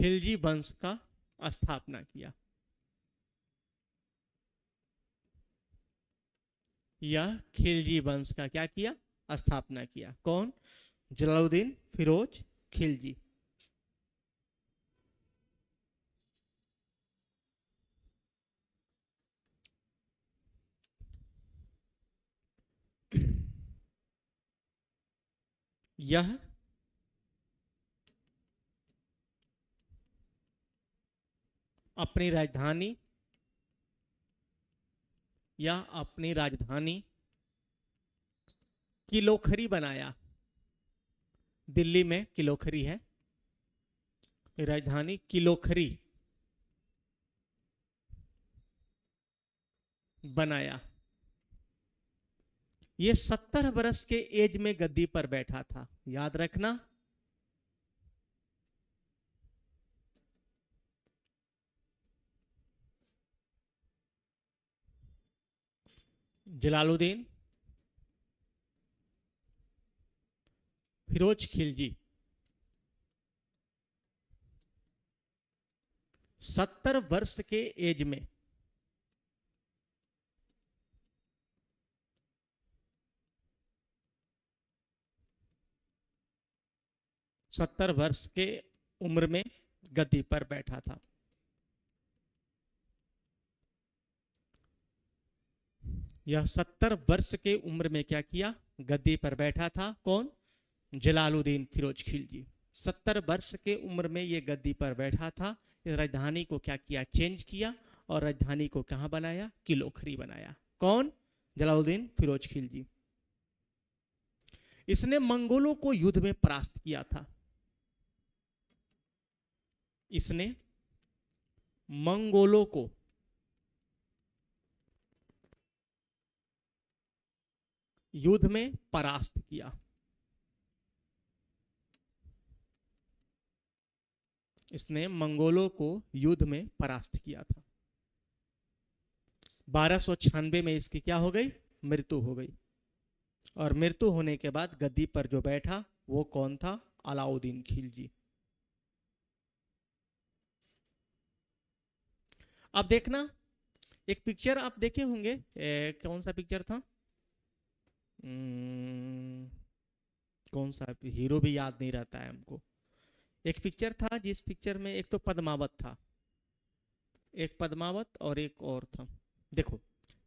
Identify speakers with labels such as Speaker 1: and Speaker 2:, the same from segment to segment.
Speaker 1: खिलजी वंश का स्थापना किया। यह खिलजी वंश का क्या किया? स्थापना किया। कौन? जलालुद्दीन फिरोज खिलजी। यह अपनी राजधानी किलोखरी बनाया। दिल्ली में किलोखरी है, राजधानी किलोखरी बनाया। ये 70 वर्ष के एज में गद्दी पर बैठा था, याद रखना। जलालुद्दीन फिरोज खिलजी 70 वर्ष के एज में 70 वर्ष के उम्र में गद्दी पर बैठा था। यह 70 वर्ष के उम्र में क्या किया? गद्दी पर बैठा था। कौन? जलालुद्दीन फिरोज खिलजी 70 वर्ष के उम्र में ये गद्दी पर बैठा था। इस राजधानी को क्या किया? चेंज किया और राजधानी को कहां बनाया? किलोखरी बनाया। कौन? जलालुद्दीन फिरोज खिलजी। इसने मंगोलों को युद्ध में परास्त किया था। इसने मंगोलों को युद्ध में परास्त किया। इसने मंगोलों को युद्ध में परास्त किया था। 1296 में इसकी क्या हो गई? मृत्यु हो गई। और मृत्यु होने के बाद गद्दी पर जो बैठा वो कौन था? अलाउद्दीन खिलजी। अब देखना, एक पिक्चर आप देखे होंगे, कौन सा पिक्चर था? कौन सा? हीरो भी याद नहीं रहता है हमको। एक पिक्चर था जिस पिक्चर में एक तो पद्मावत था, एक पद्मावत और एक और था। देखो,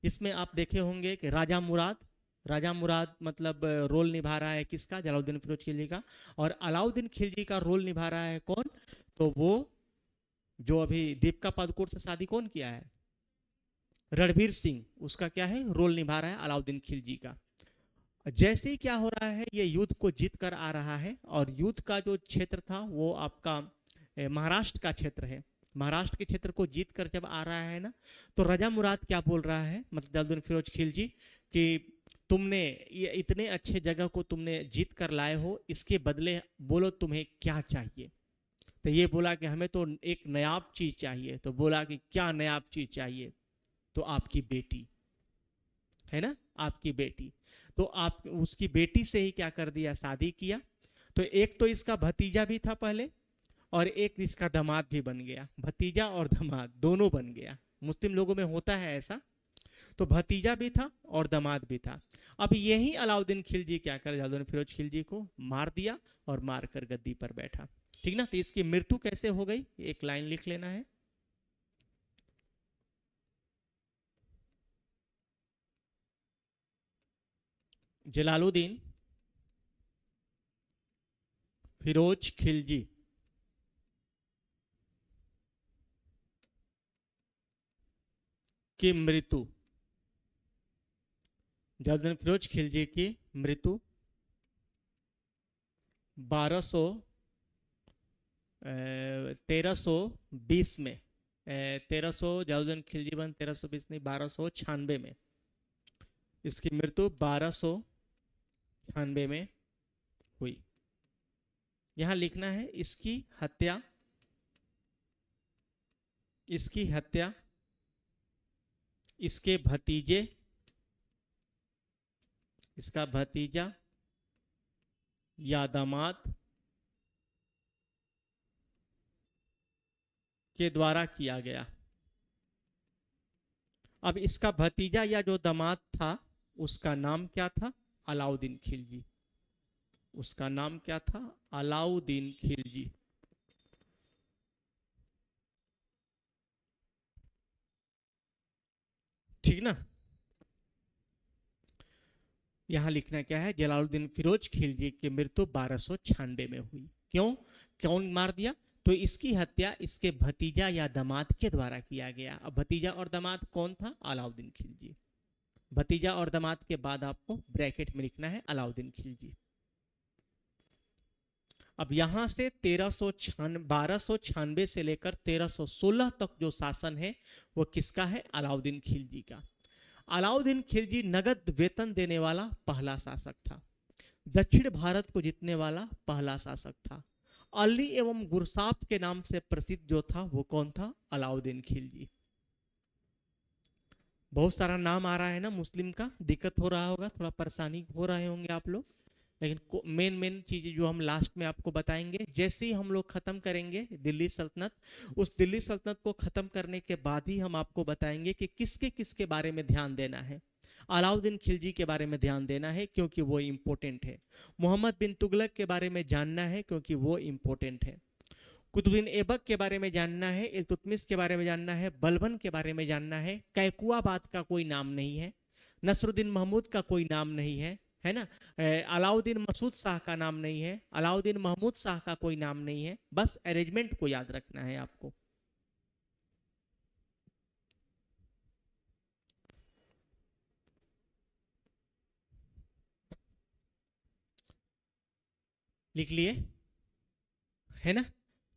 Speaker 1: इसमें आप देखे होंगे कि राजा मुराद मतलब रोल निभा रहा है किसका? जलालुद्दीन फिरोज खिलजी का। और अलाउद्दीन खिलजी का रोल निभा रहा है कौन? तो वो जो अभी दीपिका पादुकोण से शादी कौन किया है? रणवीर सिंह, उसका क्या है? रोल निभा रहा है अलाउद्दीन खिलजी का। जैसे ही क्या हो रहा है, ये युद्ध को जीत कर आ रहा है और युद्ध का जो क्षेत्र था वो आपका महाराष्ट्र का क्षेत्र है। महाराष्ट्र के क्षेत्र को जीत कर जब आ रहा है ना, तो राजा मुराद क्या बोल रहा है, मतलब जलालुद्दीन फिरोज खिलजी, कि तुमने ये इतने अच्छे जगह को तुमने जीत कर लाए हो, इसके बदले बोलो तुम्हें क्या चाहिए। तो ये बोला कि हमें तो एक नायाब चीज चाहिए। तो बोला कि क्या नायाब चीज चाहिए? तो आपकी बेटी है ना, आपकी बेटी। तो आप उसकी बेटी से ही क्या कर दिया? शादी किया। तो एक तो इसका भतीजा भी था पहले, और एक इसका दामाद भी बन गया। भतीजा और दामाद दोनों बन गया। मुस्लिम लोगों में होता है ऐसा। तो भतीजा भी था और दामाद भी था। अब यही अलाउद्दीन खिलजी क्या कर, जलालुद्दीन फिरोज खिलजी को मार दिया और मार कर गद्दी पर बैठा। ठीक ना? तो इसकी मृत्यु कैसे हो गई? एक लाइन लिख लेना है। जलालुद्दीन फिरोज खिलजी की मृत्यु, जलालुद्दीन फिरोज खिलजी की मृत्यु 1320 में, 1300 जलालुद्दीन खिलजी बन 1320 नहीं, 1296 में इसकी मृत्यु 1296 में हुई। यहां लिखना है इसकी हत्या इसके भतीजे, इसका भतीजा या दामाद के द्वारा किया गया। अब इसका भतीजा या जो दामाद था उसका नाम क्या था? अलाउद्दीन खिलजी। उसका नाम क्या था? अलाउद्दीन खिलजी। ठीक ना? यहां लिखना क्या है? जलालुद्दीन फिरोज खिलजी की मृत्यु 1296 में हुई। क्यों? कौन मार दिया? तो इसकी हत्या इसके भतीजा या दामाद के द्वारा किया गया। अब भतीजा और दामाद कौन था? अलाउद्दीन खिलजी। भतीजा और दामाद के बाद आपको ब्रैकेट में लिखना है अलाउद्दीन खिलजी। अब यहां से 1296 से लेकर 1316 तक जो शासन है वो किसका है? अलाउद्दीन खिलजी का। अलाउद्दीन खिलजी नगद वेतन देने वाला पहला शासक था। दक्षिण भारत को जीतने वाला पहला शासक था। अली एवं गुरसाप के नाम से प्रसिद्ध जो था वो कौन था? अलाउद्दीन खिलजी। बहुत सारा नाम आ रहा है ना मुस्लिम का, दिक्कत हो रहा होगा, थोड़ा परेशानी हो रहे होंगे आप लोग, लेकिन मेन मेन चीजें जो हम लास्ट में आपको बताएंगे। जैसे ही हम लोग खत्म करेंगे दिल्ली सल्तनत, उस दिल्ली सल्तनत को खत्म करने के बाद ही हम आपको बताएंगे कि किसके किसके बारे में ध्यान देना है। अलाउद्दीन खिलजी के बारे में ध्यान देना है क्योंकि वो इंपॉर्टेंट है। मोहम्मद बिन तुगलक के बारे में जानना है क्योंकि वो इंपॉर्टेंट है। कुतुबुद्दीन ऐबक के बारे में जानना है, इल्तुतमिश के बारे में जानना है, बलबन के बारे में जानना है। कैकुआबाद का कोई नाम नहीं है, नसरुद्दीन महमूद का कोई नाम नहीं है ना? अलाउद्दीन मसूद शाह का नाम नहीं है, अलाउद्दीन महमूद शाह का कोई नाम नहीं है। बस अरेंजमेंट को याद रखना है आपको। लिख लिए? है ना?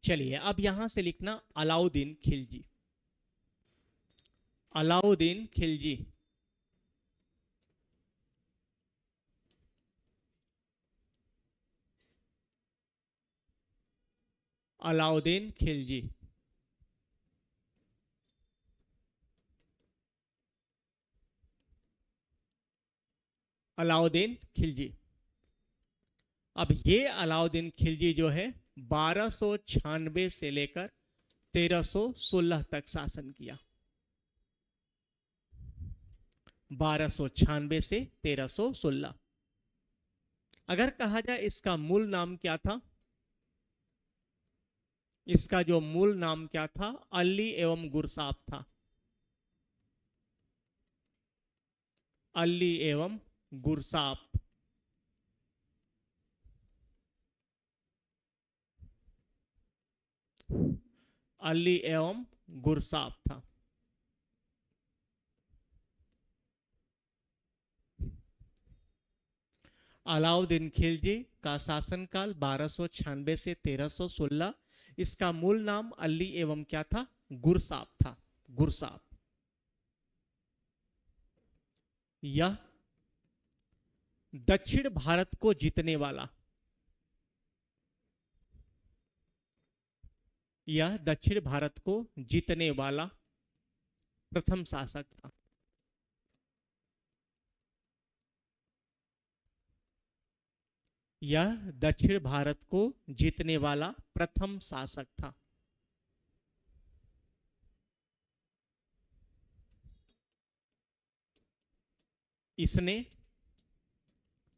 Speaker 1: चलिए अब यहां से लिखना अलाउद्दीन खिलजी। अलाउद्दीन खिलजी। अलाउद्दीन खिलजी। अलाउद्दीन खिलजी। अब ये अलाउद्दीन खिलजी जो है 1296 से लेकर 1316 तक शासन किया। 1296 से 1316। अगर कहा जाए इसका मूल नाम क्या था? इसका जो मूल नाम क्या था? अली एवं गुरसाप था। अली एवं गुरसाप। अली एवं गुरसाप था। अलाउद्दीन खिलजी का शासनकाल 1296 से 1316। इसका मूल नाम अली एवं क्या था? गुरसाप था। गुरसाप। यह दक्षिण भारत को जीतने वाला, यह दक्षिण भारत को जीतने वाला प्रथम शासक था। यह दक्षिण भारत को जीतने वाला प्रथम शासक था। इसने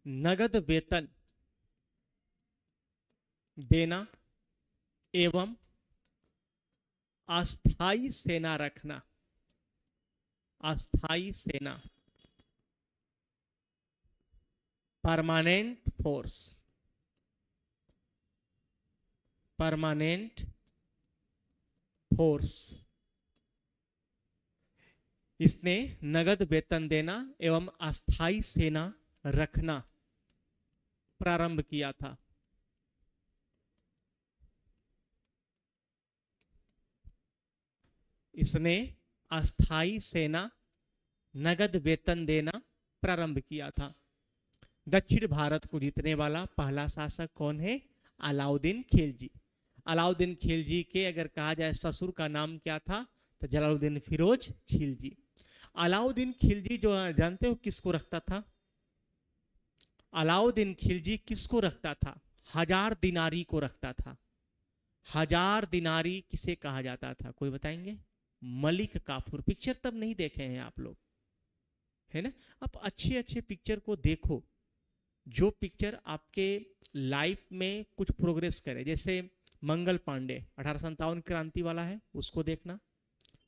Speaker 1: नगद वेतन देना एवं अस्थाई सेना रखना, अस्थाई सेना, परमानेंट फोर्स, परमानेंट फोर्स, इसने नगद वेतन देना एवं अस्थाई सेना रखना प्रारंभ किया था। इसने अस्थाई सेना, नगद वेतन देना प्रारंभ किया था। दक्षिण भारत को जीतने वाला पहला शासक कौन है? अलाउद्दीन खिलजी। अलाउद्दीन खिलजी के अगर कहा जाए ससुर का नाम क्या था तो जलालुद्दीन फिरोज खिलजी। अलाउद्दीन खिलजी जो जानते हो किसको रखता था? अलाउद्दीन खिलजी किसको रखता था? 1000 दिनारी को रखता था। हजार दिनारी किसे कहा जाता था, कोई बताएंगे? मलिक काफूर। पिक्चर तब नहीं देखे हैं आप लोग, है ना? आप अच्छे अच्छे पिक्चर को देखो, जो पिक्चर आपके लाइफ में कुछ प्रोग्रेस करे। जैसे मंगल पांडे 1857 क्रांति वाला है, उसको देखना।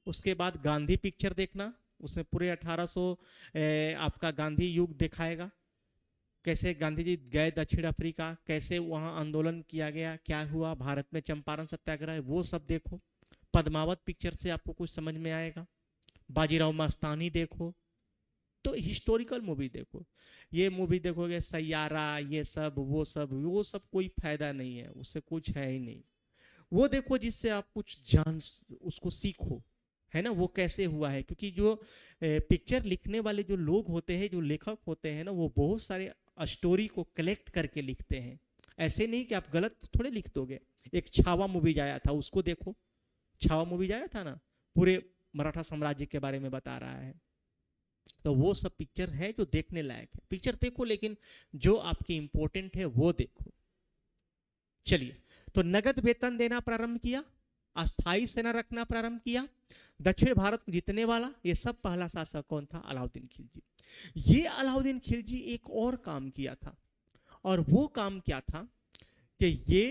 Speaker 1: उसके बाद गांधी पिक्चर देखना, उसमें पूरे 1800 आपका गांधी युग दिखाएगा। कैसे गांधी जी गए दक्षिण अफ्रीका, कैसे वहां आंदोलन किया गया, क्या हुआ भारत में, चंपारण सत्याग्रह, वो सब देखो। पद्मावत पिक्चर से आपको कुछ समझ में आएगा। बाजीराव मस्तानी देखो। तो हिस्टोरिकल मूवी देखो। ये मूवी देखोगे सैयारा, ये सब वो सब कोई फायदा नहीं है, उससे कुछ है ही नहीं। वो देखो जिससे आप कुछ जान, उसको सीखो, है ना? वो कैसे हुआ है, क्योंकि जो पिक्चर लिखने वाले जो लोग होते हैं, जो लेखक होते हैं ना, वो बहुत सारे स्टोरी को कलेक्ट करके लिखते हैं। ऐसे नहीं कि आप गलत थोड़े लिख दोगे। एक छावा मूवी आया था, उसको देखो। छावा मूवी आया था ना, पूरे मराठा साम्राज्य के बारे में बता रहा है। तो वो सब पिक्चर है जो देखने लायक है। पिक्चर देखो, लेकिन जो आपकी इंपॉर्टेंट है वो देखो। चलिए, तो नगद वेतन देना प्रारंभ किया, अस्थाई सेना रखना प्रारंभ किया, दक्षिण भारत को जीतने वाला, ये सब पहला शासक कौन था? अलाउद्दीन खिलजी। ये अलाउद्दीन खिलजी एक और काम किया था, और वो काम क्या था कि ये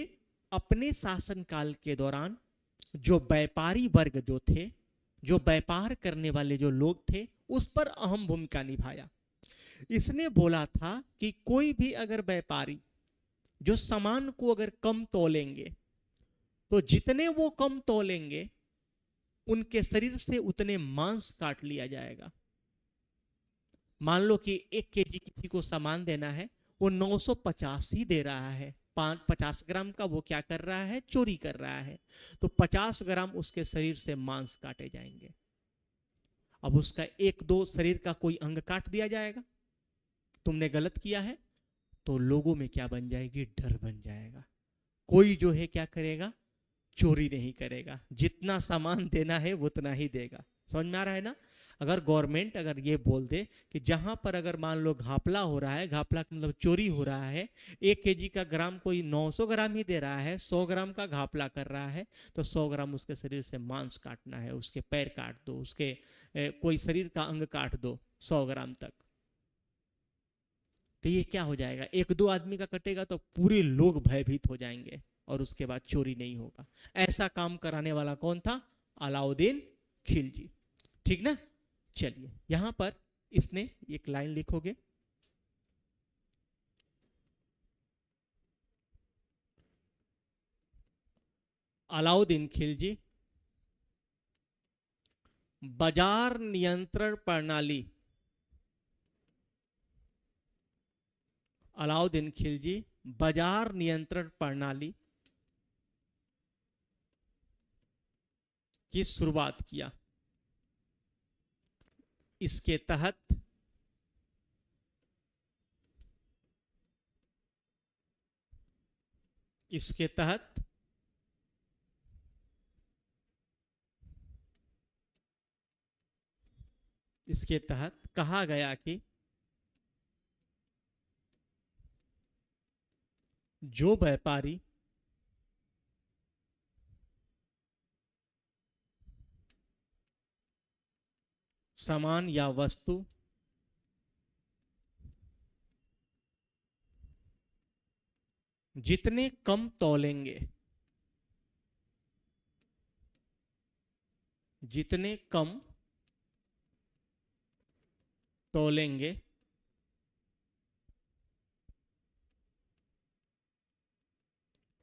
Speaker 1: अपने शासनकाल के दौरान जो व्यापारी वर्ग जो थे, जो व्यापार करने वाले जो लोग थे, उस पर अहम भूमिका निभाया। इसने बोला था कि कोई भी अगर व्यापारी जो सामान को अगर कम तोलेंगे, तो जितने वो कम तोलेंगे उनके शरीर से उतने मांस काट लिया जाएगा। मान लो कि 1 केजी किसी को सामान देना है, वो 950 ही दे रहा है, 50 ग्राम का वो क्या कर रहा है? चोरी कर रहा है। तो 50 ग्राम उसके शरीर से मांस काटे जाएंगे। अब उसका एक दो शरीर का कोई अंग काट दिया जाएगा, तुमने गलत किया है, तो लोगों में क्या बन जाएगी? डर बन जाएगा। कोई जो है क्या करेगा? चोरी नहीं करेगा। जितना सामान देना है उतना ही देगा। समझ में आ रहा है ना? अगर गवर्नमेंट अगर ये बोल दे कि जहां पर अगर मान लो घापला हो रहा है, घापला मतलब चोरी हो रहा है, 1 केजी का ग्राम कोई 900 ग्राम ही दे रहा है, 100 ग्राम का घापला कर रहा है, तो 100 ग्राम उसके शरीर से मांस काटना है, उसके पैर काट दो, उसके कोई शरीर का अंग काट दो 100 ग्राम तक। तो ये क्या हो जाएगा? एक दो आदमी का कटेगा तो पूरे लोग भयभीत हो जाएंगे, और उसके बाद चोरी नहीं होगा। ऐसा काम कराने वाला कौन था? अलाउद्दीन खिलजी। ठीक ना? चलिए, यहां पर इसने एक लाइन लिखोगे, अलाउद्दीन खिलजी बाजार नियंत्रण प्रणाली, अलाउद्दीन खिलजी बाजार नियंत्रण प्रणाली की शुरुआत किया। इसके तहत इसके तहत इसके तहत कहा गया कि जो व्यापारी सामान या वस्तु जितने कम तौलेंगे, जितने कम तौलेंगे,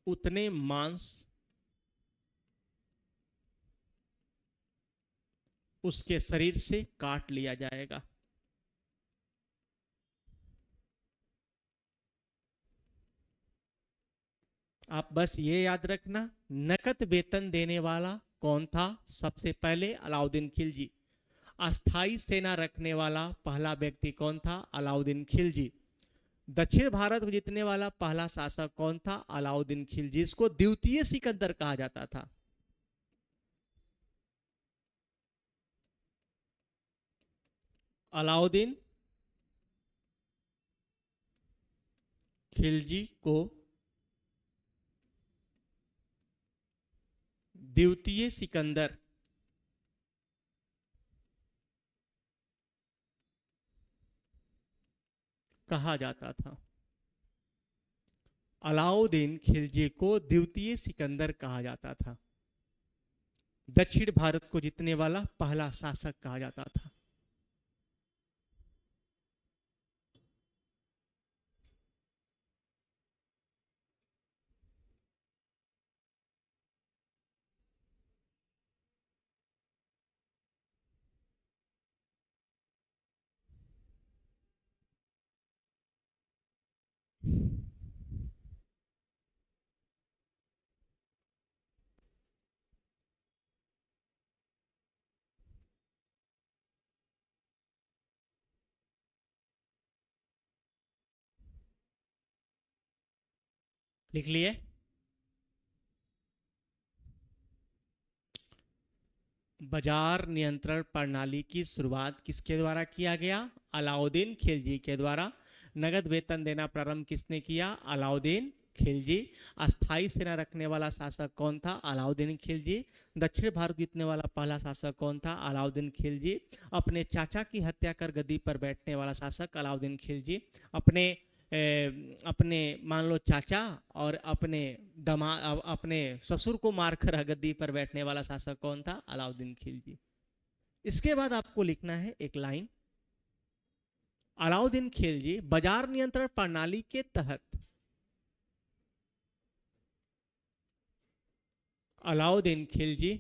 Speaker 1: उतने मांस उसके शरीर से काट लिया जाएगा। आप बस ये याद रखना, नकद वेतन देने वाला कौन था? सबसे पहले अलाउद्दीन खिलजी। अस्थाई सेना रखने वाला पहला व्यक्ति कौन था? अलाउद्दीन खिलजी। दक्षिण भारत को जीतने वाला पहला शासक कौन था? अलाउद्दीन खिलजी। इसको द्वितीय सिकंदर कहा जाता था। अलाउद्दीन खिलजी को द्वितीय सिकंदर कहा जाता था। अलाउद्दीन खिलजी को द्वितीय सिकंदर कहा जाता था। दक्षिण भारत को जीतने वाला पहला शासक कहा जाता था। लिख लिए? बाजार नियंत्रण प्रणाली की शुरुआत किसके द्वारा किया गया? अलाउद्दीन खिलजी के द्वारा। नगद वेतन देना प्रारंभ किसने किया? अलाउद्दीन खिलजी। अस्थाई सेना रखने वाला शासक कौन था? अलाउद्दीन खिलजी। दक्षिण भारत जीतने वाला पहला शासक कौन था? अलाउद्दीन खिलजी। अपने चाचा की हत्या कर गद्दी पर बैठने वाला शासक अलाउद्दीन खिलजी। अपने मान लो चाचा और अपने ससुर को मारकर गद्दी पर बैठने वाला शासक कौन था? अलाउद्दीन खिलजी। इसके बाद आपको लिखना है एक लाइन, अलाउद्दीन खिलजी बाजार नियंत्रण प्रणाली के तहत, अलाउद्दीन खिलजी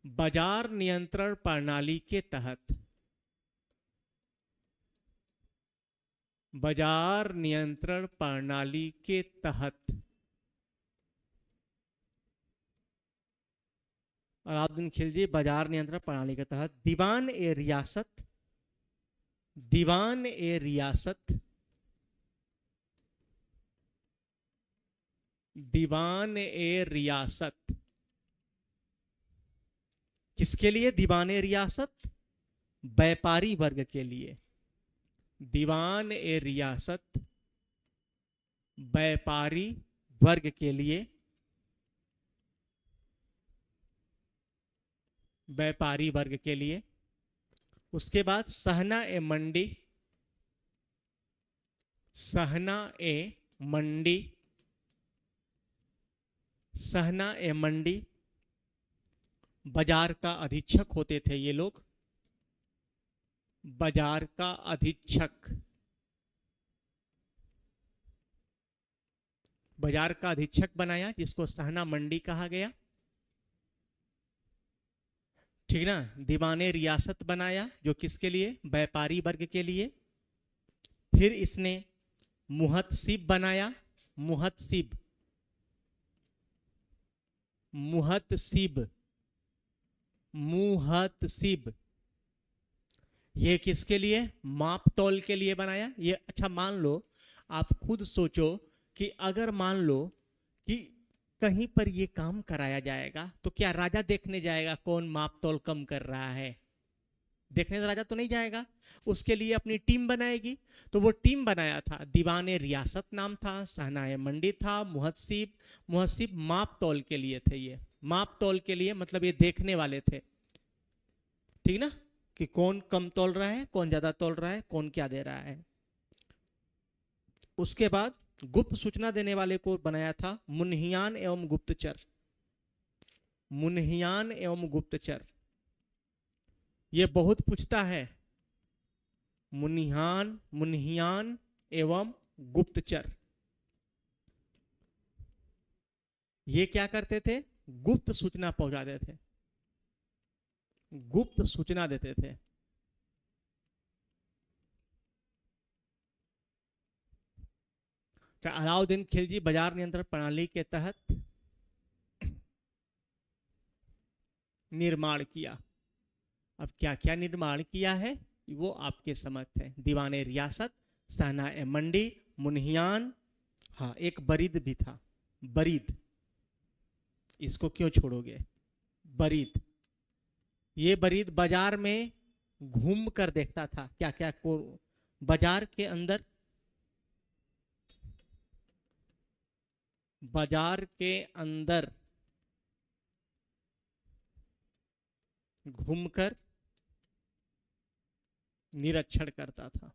Speaker 1: बाजार नियंत्रण प्रणाली के तहत, बाजार नियंत्रण प्रणाली के तहत अलाउद्दीन खिलजी बाजार नियंत्रण प्रणाली के तहत दीवान ए रियासत, दीवान ए रियासत, दीवान ए रियासत किसके लिए? दीवान ए रियासत व्यापारी वर्ग के लिए। दीवान ए रियासत व्यापारी वर्ग के लिए, व्यापारी वर्ग के लिए। उसके बाद सहना ए मंडी, सहना ए मंडी, सहना ए मंडी बाजार का अधीक्षक होते थे ये लोग, बाजार का अधीक्षक, बाजार का अधीक्षक बनाया जिसको सहना मंडी कहा गया। ठीक ना? दीवाने रियासत बनाया जो किसके लिए? व्यापारी वर्ग के लिए। फिर इसने मुहतसिब बनाया, मुहतसिब, मुहतसिब, मुहतसिब ये किसके लिए? माप तौल के लिए बनाया ये। अच्छा मान लो, आप खुद सोचो कि अगर मान लो कि कहीं पर ये काम कराया जाएगा तो क्या राजा देखने जाएगा कौन माप तौल कम कर रहा है? देखने तो राजा तो नहीं जाएगा, उसके लिए अपनी टीम बनाएगी। तो वो टीम बनाया था, दीवाने रियासत नाम था, सहनाए मंडी था, मुहतसिब, मुहतसिब माप तौल के लिए थे। ये माप तौल के लिए मतलब ये देखने वाले थे, ठीक ना, कि कौन कम तौल रहा है, कौन ज्यादा तौल रहा है, कौन क्या दे रहा है। उसके बाद गुप्त सूचना देने वाले को बनाया था मुन्हियान एवं गुप्तचर, मुन्हियान एवं गुप्तचर। ये बहुत पूछता है, मुन्हियान, मुन्हियान एवं गुप्तचर। ये क्या करते थे? गुप्त सूचना पहुंचाते थे, गुप्त सूचना देते थे। अलाउद्दीन खिलजी बाजार नियंत्रण प्रणाली के तहत निर्माण किया। अब क्या क्या निर्माण किया है वो आपके समझ है। दीवाने रियासत, सहना ए मंडी, मुन्हियान, हाँ एक बरीद भी था, बरीद, इसको क्यों छोड़ोगे? बरीद, ये बरीद बाजार में घूम कर देखता था क्या क्या को बाजार के अंदर बाजार के अंदर घूमकर निरीक्षण करता था।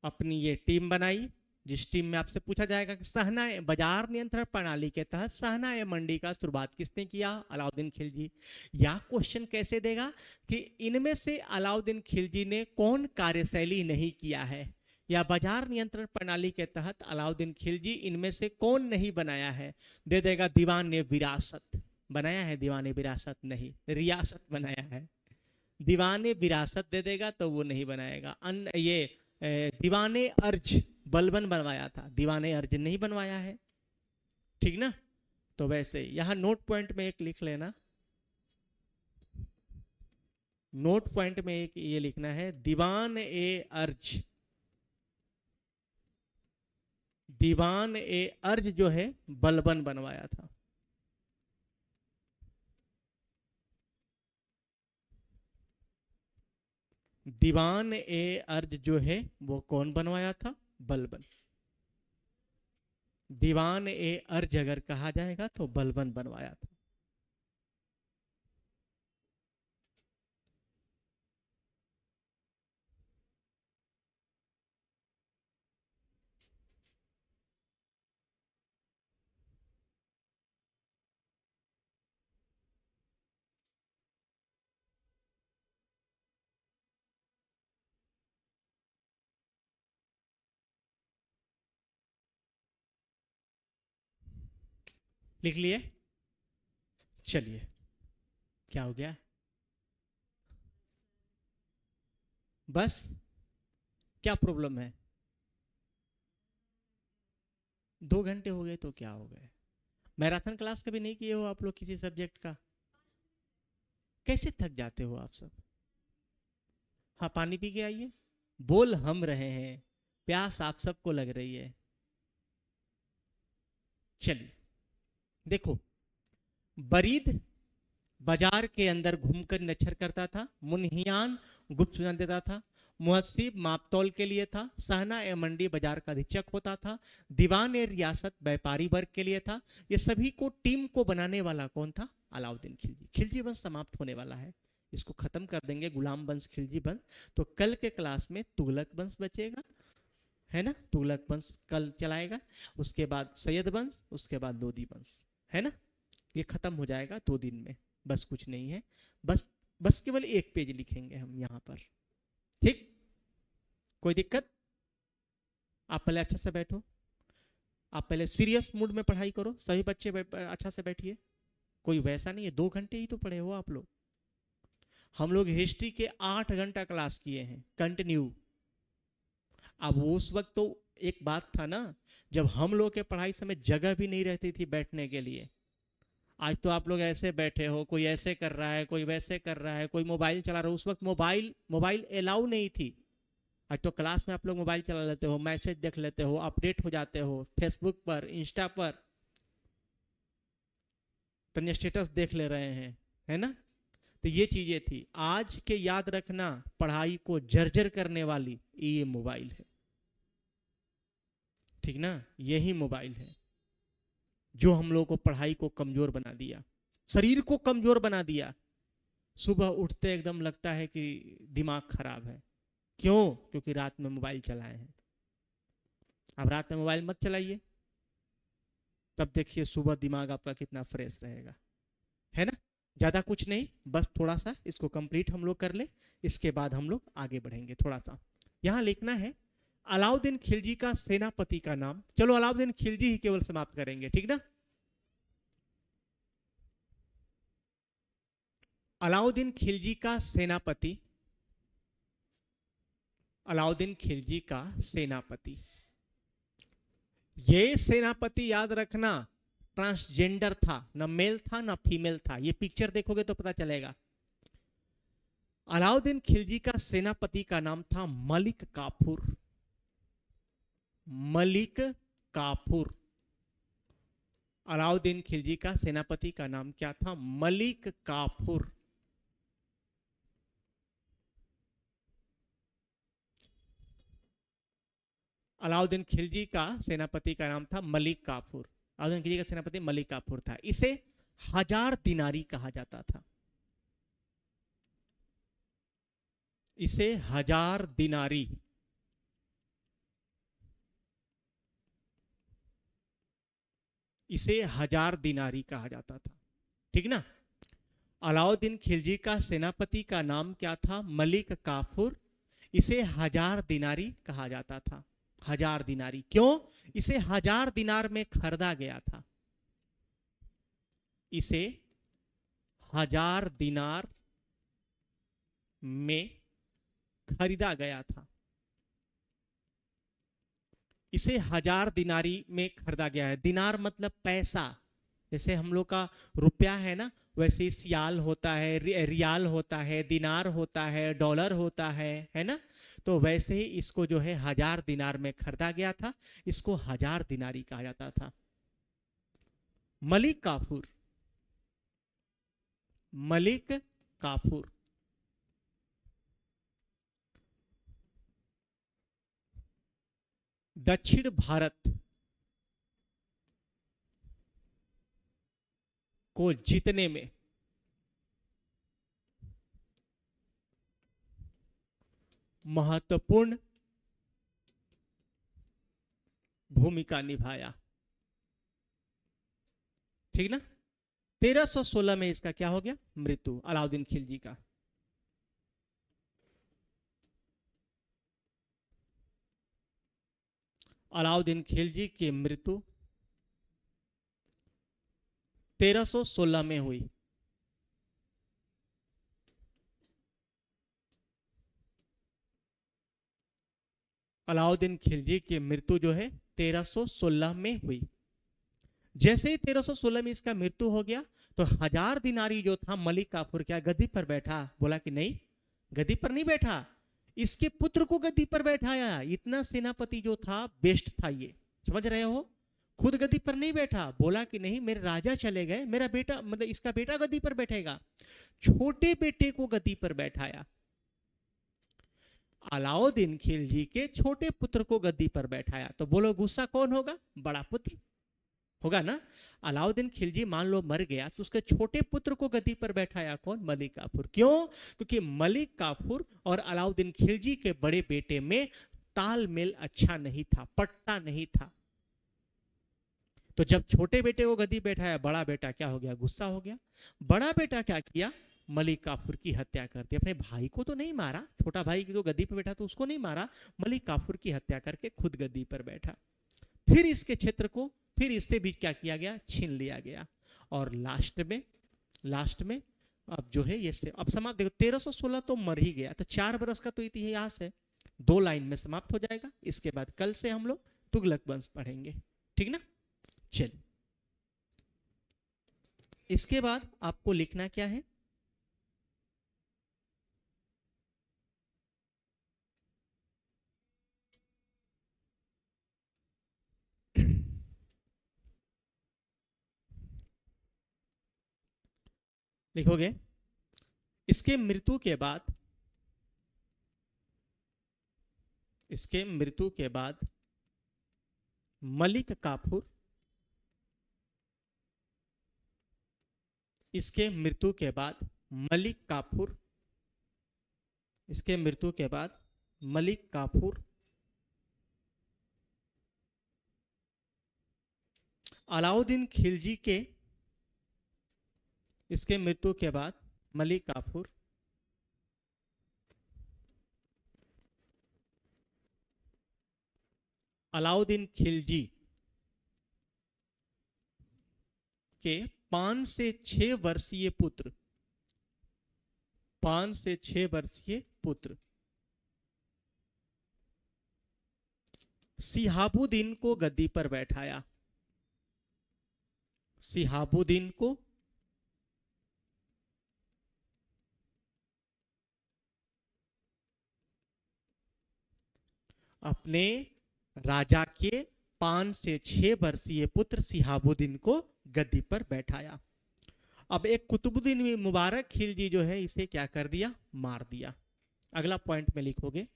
Speaker 1: अपनी ये टीम बनाई, जिस टीम में आपसे पूछा जाएगा कि सहना बाजार नियंत्रण प्रणाली के तहत सहना ए मंडी का शुरुआत किसने किया? अलाउद्दीन खिलजी। या क्वेश्चन कैसे देगा कि इनमें से अलाउद्दीन खिलजी ने कौन कार्यशैली नहीं किया है, या बाजार नियंत्रण प्रणाली के तहत अलाउद्दीन खिलजी इनमें से कौन नहीं बनाया है? दे देगा दीवान ए विरासत। बनाया है दीवान ए विरासत? नहीं, रियासत बनाया है। दीवान ए विरासत दे देगा तो वो नहीं बनाएगा। ये दीवाने अर्ज बलबन बनवाया था, दीवाने अर्ज नहीं बनवाया है। ठीक ना? तो वैसे यहां नोट पॉइंट में एक लिख लेना, नोट पॉइंट में एक ये लिखना है, दीवान ए अर्ज, दीवान ए अर्ज जो है बलबन बनवाया था। दीवान ए अर्ज जो है वो कौन बनवाया था? बलबन। दीवान ए अर्ज अगर कहा जाएगा तो बलबन बनवाया था। लिख लिए? चलिए, क्या हो गया? बस? क्या प्रॉब्लम है? 2 घंटे हो गए तो क्या हो गए? मैराथन क्लास कभी नहीं किए हो आप लोग किसी सब्जेक्ट का? कैसे थक जाते हो आप सब? हाँ, पानी पी के आइए। बोल हम रहे हैं, प्यास आप सबको लग रही है। चलिए देखो, बरीद बाजार के अंदर घूमकर निरीक्षण करता था। मुनहियान गुप्त सूचना देता था। मुहस्सिब मापतौल के लिए था। सहना ए मंडी बाजार का अधीक्षक होता था। दीवान ए रियासत व्यापारी वर्ग के लिए था। ये सभी को टीम को बनाने वाला कौन था? अलाउद्दीन खिलजी। खिलजी वंश समाप्त होने वाला है, इसको खत्म कर देंगे, गुलाम वंश खिलजी वंश। तो कल के क्लास में तुगलक वंश बचेगा, है ना? तुगलक वंश कल चलाएगा, उसके बाद सैयद वंश, उसके बाद लोदी वंश, है ना? ये खत्म हो जाएगा 2 दिन में। बस कुछ नहीं है, बस बस केवल एक पेज लिखेंगे हम यहां पर। ठीक? कोई दिक्कत? आप पहले अच्छा से बैठो, आप पहले सीरियस मूड में पढ़ाई करो। सभी बच्चे अच्छा से बैठिए। कोई वैसा नहीं है, 2 घंटे ही तो पढ़े हो आप लोग। हम लोग हिस्ट्री के 8 घंटा क्लास किए हैं कंटिन्यू। अब उस वक्त तो एक बात था ना, जब हम लोग के पढ़ाई समय जगह भी नहीं रहती थी बैठने के लिए। आज तो आप लोग ऐसे बैठे हो, कोई ऐसे कर रहा है, कोई वैसे कर रहा है, कोई मोबाइल चला रहा है। उस वक्त मोबाइल मोबाइल अलाउ नहीं थी। आज तो क्लास में आप लोग मोबाइल चला लेते हो, मैसेज देख लेते हो, अपडेट हो जाते हो फेसबुक पर, इंस्टा पर, तन्य स्टेटस देख ले रहे हैं, है ना? तो ये चीजें थी। आज के याद रखना, पढ़ाई को जर्जर करने वाली ये मोबाइल है। ठीक ना? यही मोबाइल है जो हम लोग को पढ़ाई को कमजोर बना दिया, शरीर को कमजोर बना दिया। सुबह उठते एकदम लगता है कि दिमाग खराब है। क्यों? क्योंकि रात में मोबाइल चलाए हैं। अब रात में मोबाइल मत चलाइए, तब देखिए सुबह दिमाग आपका कितना फ्रेश रहेगा, है ना? ज्यादा कुछ नहीं, बस थोड़ा सा इसको कंप्लीट हम लोग कर ले, इसके बाद हम लोग आगे बढ़ेंगे। थोड़ा सा यहां लिखना है अलाउद्दीन खिलजी का सेनापति का नाम। चलो अलाउद्दीन खिलजी ही केवल समाप्त करेंगे, ठीक ना? अलाउद्दीन खिलजी का सेनापति, अलाउद्दीन खिलजी का सेनापति। ये सेनापति याद रखना ट्रांसजेंडर था, ना मेल था ना फीमेल था। ये पिक्चर देखोगे तो पता चलेगा। अलाउद्दीन खिलजी का सेनापति का नाम था मलिक काफूर। मलिक काफूर। अलाउद्दीन खिलजी का सेनापति का नाम क्या था? मलिक काफूर। अलाउद्दीन खिलजी का सेनापति का नाम था मलिक काफूर। अलाउद्दीन खिलजी का सेनापति मलिक काफूर था। इसे 1000 दिनारी कहा जाता था। इसे 1000 दिनारी, इसे 1000 दिनारी कहा जाता था। ठीक ना। अलाउद्दीन खिलजी का सेनापति का नाम क्या था? मलिक काफूर। इसे 1000 दिनारी कहा जाता था। 1000 दिनारी क्यों? इसे 1000 दिनार में खरीदा गया था। इसे 1000 दिनार में खरीदा गया था। इसे 1000 दिनारी में खरीदा गया है। दिनार मतलब पैसा। जैसे हम लोग का रुपया है ना, वैसे सियाल होता है, रियाल होता है, दिनार होता है, डॉलर होता है ना। तो वैसे ही इसको जो है 1000 दिनार में खरीदा गया था। इसको 1000 दिनारी कहा जाता था। मलिक काफूर, मलिक काफूर दक्षिण भारत को जीतने में महत्वपूर्ण भूमिका निभाया। ठीक ना। 1316 में इसका क्या हो गया? मृत्यु, अलाउद्दीन खिलजी का। अलाउद्दीन खिलजी की मृत्यु 1316 में हुई। अलाउद्दीन खिलजी की मृत्यु जो है 1316 में हुई। जैसे ही 1316 में इसका मृत्यु हो गया तो 1000 दिनारी जो था मलिक काफूर क्या गद्दी पर बैठा? बोला कि नहीं, गद्दी पर नहीं बैठा, इसके पुत्र को गद्दी पर बैठाया। इतना सेनापति जो था बेस्ट था ये, समझ रहे हो। खुद गद्दी पर नहीं बैठा, बोला कि नहीं मेरे राजा चले गए, मेरा बेटा मतलब इसका बेटा गद्दी पर बैठेगा। छोटे बेटे को गद्दी पर बैठाया। अलाउद्दीन खिलजी के छोटे पुत्र को गद्दी पर बैठाया। तो बोलो गुस्सा कौन होगा? बड़ा पुत्र होगा ना। अलाउद्दीन खिलजी मान लो मर गया तो उसके छोटे पुत्र को गद्दी पर बैठाया कौन? मलिक काफूर। क्यों? क्योंकि मलिक काफूर और अलाउद्दीन खिलजी के बड़े बेटे में तालमेल अच्छा नहीं था, पट्टा नहीं था। तो जब छोटे बेटे को गद्दी बैठाया, बड़ा बेटा क्या हो गया? गुस्सा हो गया। बड़ा बेटा क्या किया? मलिक काफूर की हत्या कर दी। अपने भाई को तो नहीं मारा, छोटा भाई जो गद्दी पर बैठा तो उसको नहीं मारा, मलिक काफूर की हत्या करके खुद गद्दी पर बैठा। फिर इसके क्षेत्र को फिर इससे भी क्या किया गया? छीन लिया गया। और लास्ट में अब जो है ये से अब समाप्त। देखो 1316 तो मर ही गया, तो 4 बरस का तो इतिहास है, 2 लाइन में समाप्त हो जाएगा। इसके बाद कल से हम लोग तुगलक वंश पढ़ेंगे। ठीक ना। चलिए, इसके बाद आपको लिखना क्या है? लिखोगे इसके मृत्यु के बाद, इसके मृत्यु के बाद मलिक काफूर, इसके मृत्यु के बाद मलिक काफूर, इसके मृत्यु के बाद मलिक काफूर अलाउद्दीन खिलजी के, इसके मृत्यु के बाद मलिक काफूर अलाउद्दीन खिलजी के 5 से 6 वर्षीय पुत्र, 5 से 6 वर्षीय पुत्र सिहाबुद्दीन को गद्दी पर बैठाया। सिहाबुद्दीन को अपने राजा के 5 से 6 वर्षीय पुत्र सिहाबुद्दीन को गद्दी पर बैठाया। अब एक कुतुबुद्दीन मुबारक खिलजी जो है इसे क्या कर दिया? मार दिया। अगला पॉइंट में लिखोगे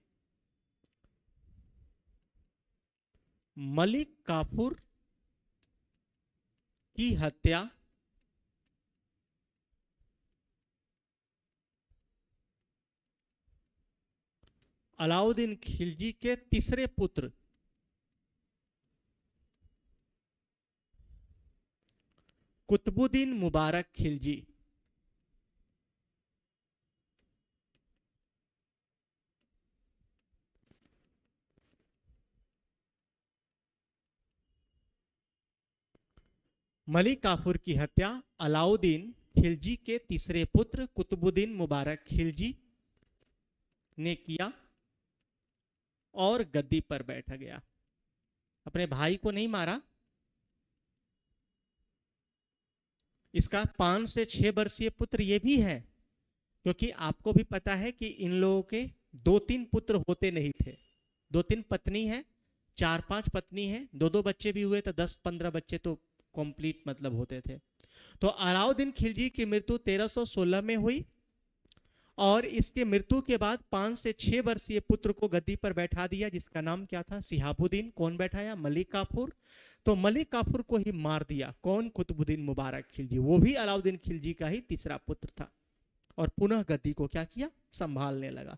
Speaker 1: मलिक काफूर की हत्या अलाउद्दीन खिलजी के तीसरे पुत्र कुतुबुद्दीन मुबारक खिलजी मलिक काफूर की हत्या अलाउद्दीन खिलजी के तीसरे पुत्र कुतुबुद्दीन मुबारक खिलजी ने किया और गद्दी पर बैठ गया। अपने भाई को नहीं मारा। इसका 5 से 6 वर्षीय पुत्र ये भी है, क्योंकि आपको भी पता है कि इन लोगों के 2-3 पुत्र होते नहीं थे। 2-3 पत्नी है, 4-5 पत्नी है, 2-2 बच्चे भी हुए तो 10-15 बच्चे तो कंप्लीट मतलब होते थे। तो अलाउद्दीन खिलजी की मृत्यु 1316 में हुई और इसके मृत्यु के बाद 5 से 6 वर्षीय पुत्र को गद्दी पर बैठा दिया, जिसका नाम क्या था? शिहाबुद्दीन। कौन बैठाया? मलिक काफूर। तो मलिक काफूर को ही मार दिया। कौन? कुतुबुद्दीन मुबारक खिलजी। वो भी अलाउद्दीन खिलजी का ही तीसरा पुत्र था और पुनः गद्दी को क्या किया? संभालने लगा।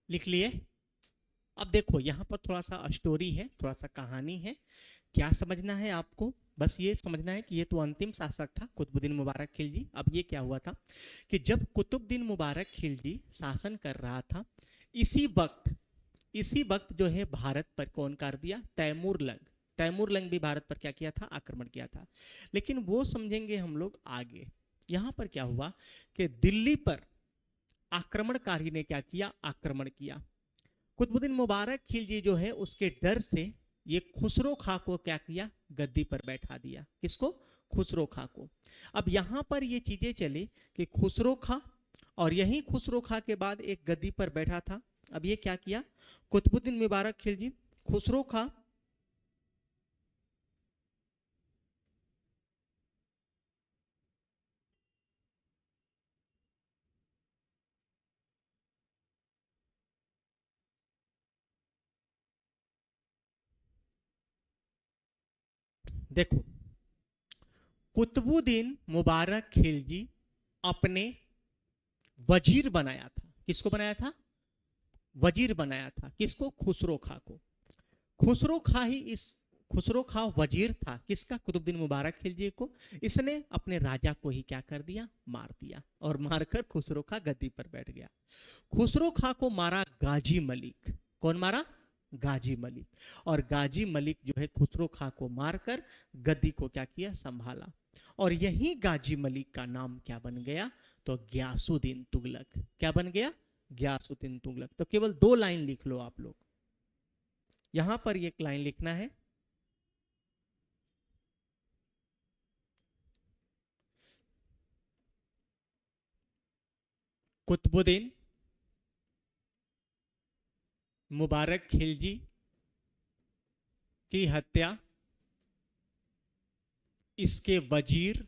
Speaker 1: लिख लिए? अब देखो यहां पर थोड़ा सा स्टोरी है, थोड़ा सा कहानी है। क्या समझना है आपको? बस ये समझना है कि ये तो अंतिम शासक था कुतुबुद्दीन मुबारक खिलजी। अब ये क्या हुआ था कि जब कुतुबुद्दीन मुबारक खिलजी शासन कर रहा था, इसी वक्त जो है भारत पर कौन कर दिया? तैमूरलंग भी भारत पर क्या किया था? आक्रमण किया था। लेकिन वो समझेंगे हम लोग आगे। यहां पर क्या हुआ कि दिल्ली पर आक्रमणकारी ने क्या किया? आक्रमण किया। कुतुबुद्दीन मुबारक खिलजी जो है उसके डर से ये खुसरो खां को क्या किया? गद्दी पर बैठा दिया। किसको? खुसरो खां को। अब यहां पर ये चीजें चली कि खुसरो खां, और यही खुसरो खां के बाद एक गद्दी पर बैठा था। अब ये क्या किया? कुतुबुद्दीन मुबारक खिलजी खुसरो खां देखो, कुतुबुद्दीन मुबारक खिलजी अपने वजीर बनाया था। किसको बनाया था? वजीर बनाया था। किसको? खुसरो खां को। खुसरो खां ही इस खुसरो खां वजीर था किसका? कुतुबुद्दीन मुबारक खिलजी को। इसने अपने राजा को ही क्या कर दिया? मार दिया। और मारकर खुसरो खां गद्दी पर बैठ गया। खुसरो खां को मारा गाजी मलिक। कौन मारा? गाजी मलिक। और गाजी मलिक जो है खुसरो खां को मारकर गद्दी को क्या किया? संभाला। और यही गाजी मलिक का नाम क्या बन गया? तो ग्यासुद्दीन तुगलक। क्या बन गया? ग्यासुद्दीन तुगलक। तो केवल 2 लाइन लिख लो आप लोग। यहां पर एक लाइन लिखना है, कुतुबुद्दीन मुबारक खिलजी की हत्या इसके वजीर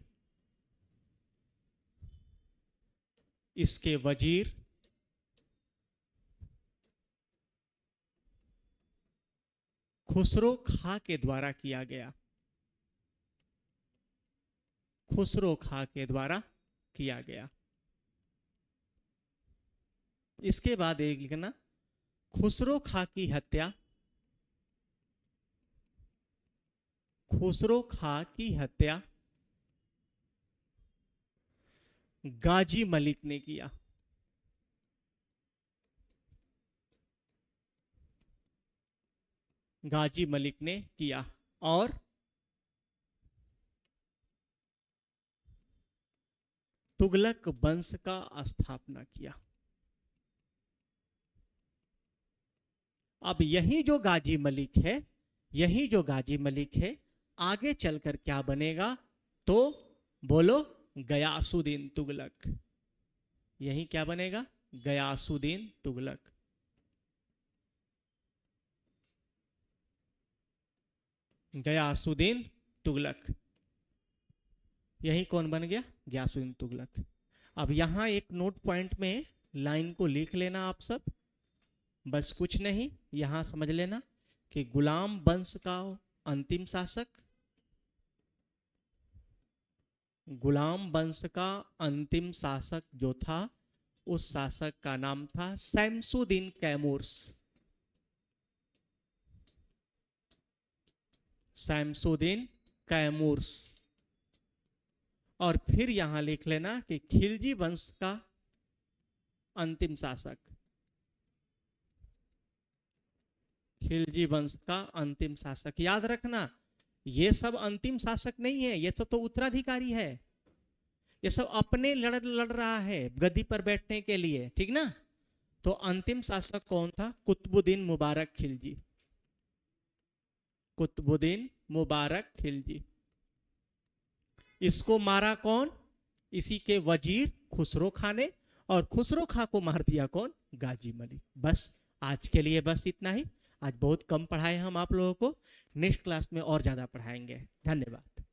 Speaker 1: खुसरो खां के द्वारा किया गया। खुसरो खां के द्वारा किया गया। इसके बाद एक लिखना, खुसरो खां की हत्या खुसरो खां की हत्या गाजी मलिक ने किया। गाजी मलिक ने किया और तुगलक वंश का स्थापना किया। अब यही जो गाजी मलिक है, यही जो गाजी मलिक है, आगे चलकर क्या बनेगा? तो बोलो, गयासुद्दीन तुगलक। यही क्या बनेगा? गयासुद्दीन तुगलक। गयासुद्दीन तुगलक, यही कौन बन गया? गयासुद्दीन तुगलक। अब यहां एक नोट पॉइंट में लाइन को लिख लेना आप सब, बस कुछ नहीं, यहां समझ लेना कि गुलाम वंश का अंतिम शासक, गुलाम वंश का अंतिम शासक जो था, उस शासक का नाम था शमसुद्दीन कैमूर्स। शमसुद्दीन कैमूर्स। और फिर यहां लिख लेना कि खिलजी वंश का अंतिम शासक, खिलजी वंश का अंतिम शासक। याद रखना, ये सब अंतिम शासक नहीं है, ये सब तो उत्तराधिकारी है, ये सब अपने लड़ रहा है गद्दी पर बैठने के लिए, ठीक ना? तो अंतिम शासक कौन था? कुतुबुद्दीन मुबारक खिलजी। कुतुबुद्दीन मुबारक खिलजी। इसको मारा कौन? इसी के वजीर खुसरो खां ने, और खुसरो खां को मार दिया कौन? गाजी मलिक। बस आज के लिए बस इतना ही। आज बहुत कम पढ़ाए हम आप लोगों को, नेक्स्ट क्लास में और ज्यादा पढ़ाएंगे। धन्यवाद।